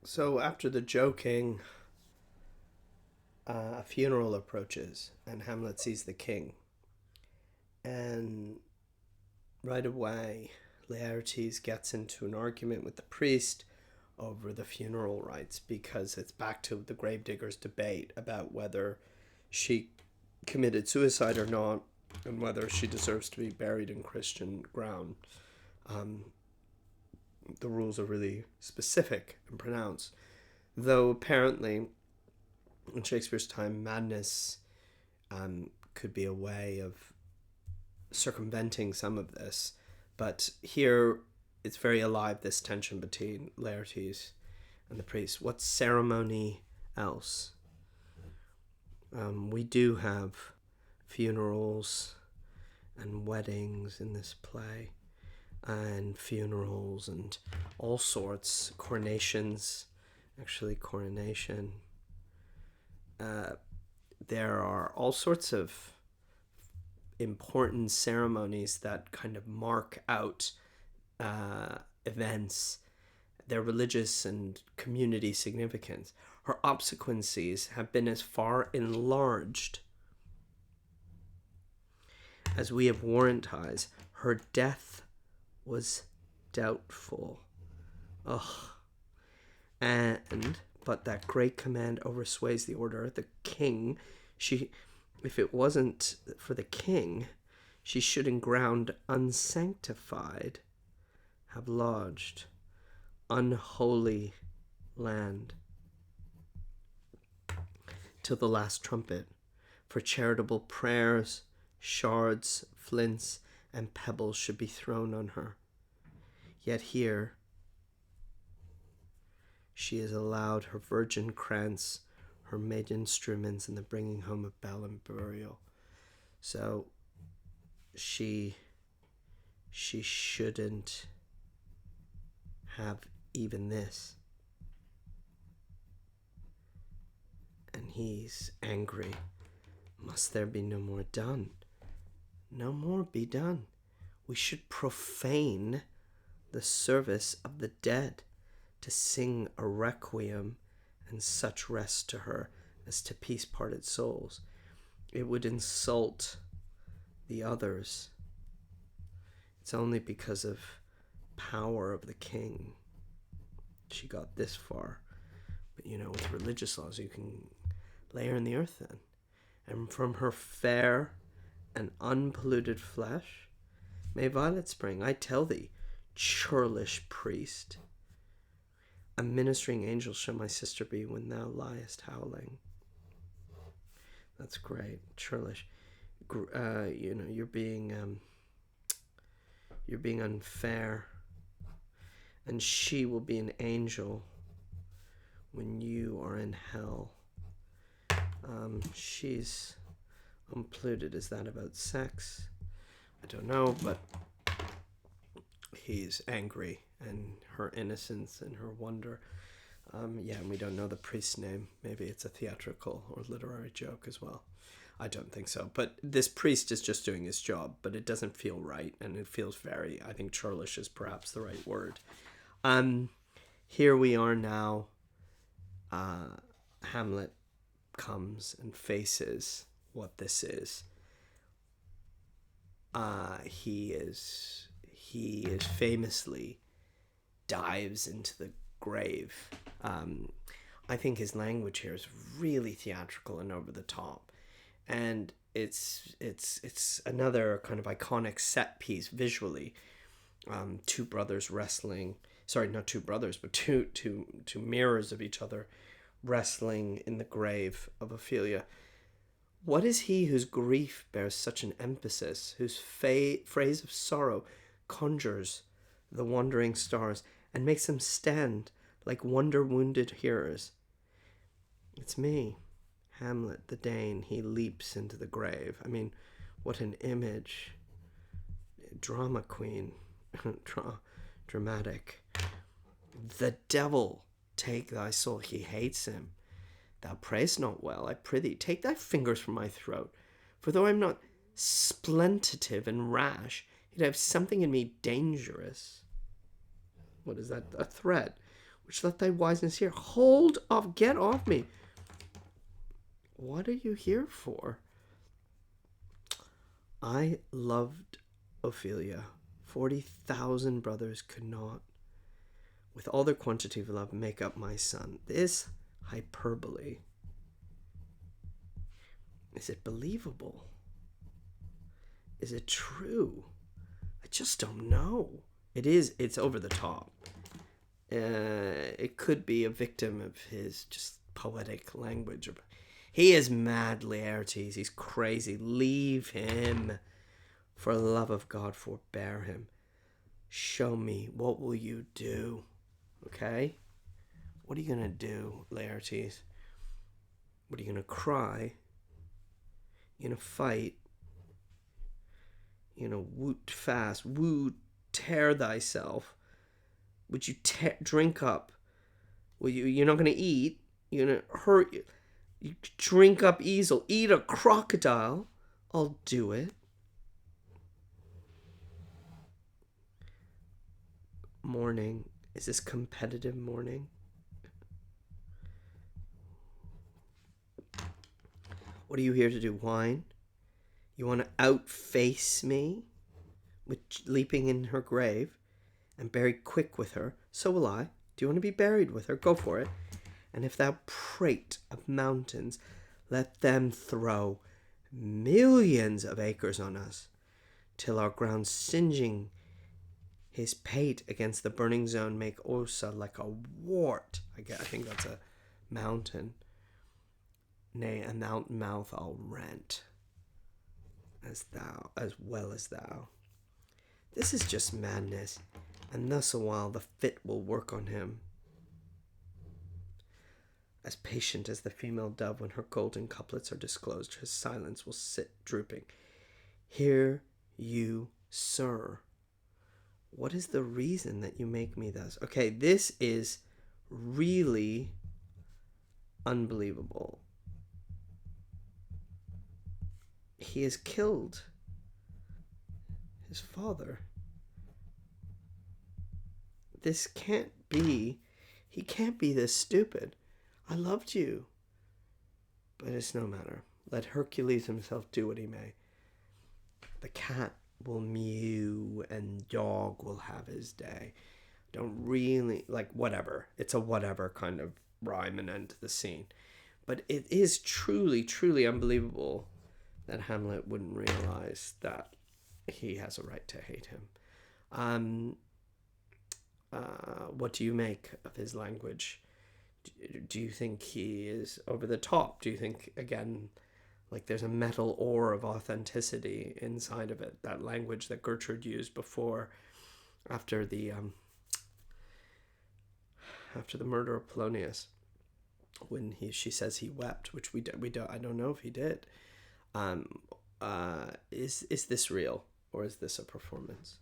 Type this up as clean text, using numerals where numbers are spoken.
So after the joking, a funeral approaches, and Hamlet sees the king. And right away, Laertes gets into an argument with the priest over the funeral rites because it's back to the gravedigger's debate about whether she committed suicide or not and whether she deserves to be buried in Christian ground. Um, the rules are really specific and pronounced, though apparently in Shakespeare's time, madness could be a way of circumventing some of this. But here, it's very alive, this tension between Laertes and the priest. What ceremony else? We do have funerals and weddings in this play, and funerals and all sorts, coronations, actually, coronation. There are all sorts of important ceremonies that kind of mark out events, their religious and community significance. Her obsequies have been as far enlarged as we have warrant ties. Her death was doubtful. Ugh. And but that great command oversways the order. The king, if it wasn't for the king, she should in ground unsanctified have lodged, unholy land, till the last trumpet. For charitable prayers, shards, flints, and pebbles should be thrown on her. Yet here she is allowed her virgin krantz, her made instruments, and the bringing home of bell and burial. So she shouldn't have even this. And he's angry. Must there be no more done? No more be done. We should profane the service of the dead, to sing a requiem and such rest to her as to peace parted souls. It would insult the others. It's only because of power of the king she got this far. But with religious laws, you can lay her in the earth then. And from her fair and unpolluted flesh may violets spring. I tell thee, churlish priest, a ministering angel shall my sister be when thou liest howling. That's great. Churlish. You're being unfair, and she will be an angel when you are in hell. She's unpolluted. Is that about sex? I don't know, but he's angry, and her innocence and her wonder. And we don't know the priest's name. Maybe it's a theatrical or literary joke as well. I don't think so. But this priest is just doing his job, but it doesn't feel right, and it feels very, I think churlish is perhaps the right word. Here we are now. Hamlet comes and faces what this is. He is famously dives into the grave. I think his language here is really theatrical and over the top, and it's another kind of iconic set piece visually. Two brothers wrestling. Sorry, not two brothers, but two mirrors of each other wrestling in the grave of Ophelia. What is he whose grief bears such an emphasis, whose phrase of sorrow conjures the wandering stars and makes them stand like wonder-wounded hearers? It's me, Hamlet the Dane. He leaps into the grave. I mean, what an image. Drama queen. Dramatic. The devil take thy soul. He hates him. Thou prayest not well, I prithee, take thy fingers from my throat. For though I'm not splentative and rash, yet I have something in me dangerous. What is that? A threat, which let thy wiseness hear. Hold off, get off me. What are you here for? I loved Ophelia. 40,000 brothers could not, with all their quantity of love, make up my son. This hyperbole, is it believable? Is it true? I just don't know. It's over the top. It could be a victim of his just poetic language. He is mad, Laertes. He's crazy. Leave him. For the love of God, forbear him. Show me, what will you do? Okay? What are you going to do, Laertes? What are you going to cry? You're going to fight? You're going to woot fast? Tear thyself? Would you drink up? You're not going to eat? You're going to hurt you? You drink up easel? Eat a crocodile? I'll do it. Mourning. Is this competitive mourning? What are you here to do? Whine? You want to outface me with leaping in her grave and buried quick with her? So will I. Do you want to be buried with her? Go for it. And if thou prate of mountains, let them throw millions of acres on us, till our ground singeing his pate against the burning zone make Ossa like a wart. I think that's a mountain. Nay, a mountain mouth I'll rent, as well as thou. This is just madness, and thus a while the fit will work on him. As patient as the female dove when her golden couplets are disclosed, his silence will sit drooping. Hear you, sir. What is the reason that you make me thus? Okay, this is really unbelievable. He has killed his father. This can't be. He can't be this stupid. I loved you. But it's no matter. Let Hercules himself do what he may. The cat will mew and dog will have his day. Don't really, whatever. It's a whatever kind of rhyme and end to the scene. But it is truly, truly unbelievable that Hamlet wouldn't realize that he has a right to hate him. What do you make of his language? Do you think he is over the top? Do you think, again, there's a metal ore of authenticity inside of it? That language that Gertrude used after the murder of Polonius, when she says he wept, which we don't. I don't know if he did. Is this real, or is this a performance?